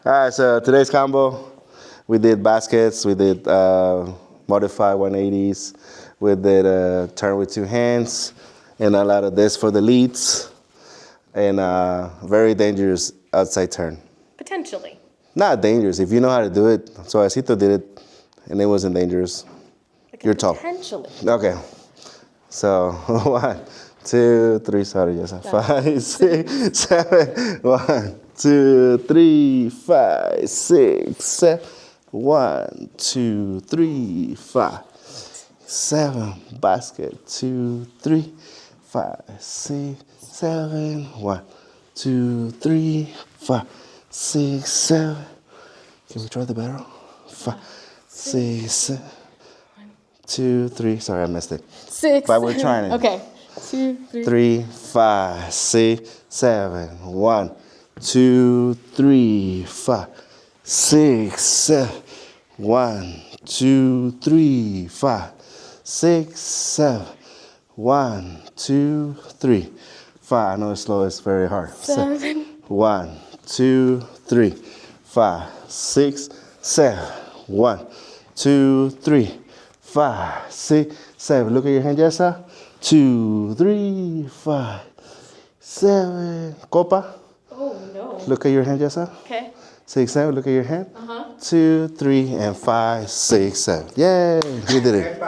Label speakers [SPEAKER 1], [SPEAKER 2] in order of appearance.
[SPEAKER 1] All right, so today's combo, we did baskets, we did modified 180s, we did turn with two hands, and a lot of this for the leads, and very dangerous outside turn.
[SPEAKER 2] Potentially.
[SPEAKER 1] Not dangerous if you know how to do it. So Asito did it, and it wasn't dangerous.
[SPEAKER 2] Like
[SPEAKER 1] You're tall.
[SPEAKER 2] Potentially.
[SPEAKER 1] Okay. So 1, 2, 3. Sorry, yes. 5, 6, 7. 1, 2, 3, 5, 6, 7. 1, 2, 3, 5, 7. Basket. 2, 3, 5, 6, 7. 1, 2, 3, 5, 6, 7. Can we try the barrel? 5, 6, 7. 2, 3. Sorry, I missed it.
[SPEAKER 2] 6.
[SPEAKER 1] But we're trying it.
[SPEAKER 2] Okay. 2, 3.
[SPEAKER 1] 3, 5, 6, 7. 1, 2, 3, 5, 6, 7. 1, 2, 3, 5, 6, 7. 1, 2, 3, 5. I know it's slow, it's very hard.
[SPEAKER 2] 7.
[SPEAKER 1] 1, 2, 3, 5, 6, 7. 1, 2, 3, 5, 6, 7. Look at your hand, Jessa. 2, 3, 5, 7. Copa.
[SPEAKER 2] Oh, no.
[SPEAKER 1] Look at your hand, Jessa.
[SPEAKER 2] Okay.
[SPEAKER 1] 6, 7. Look at your hand. 2, 3, and 5, 6, 7. Yay! You did it.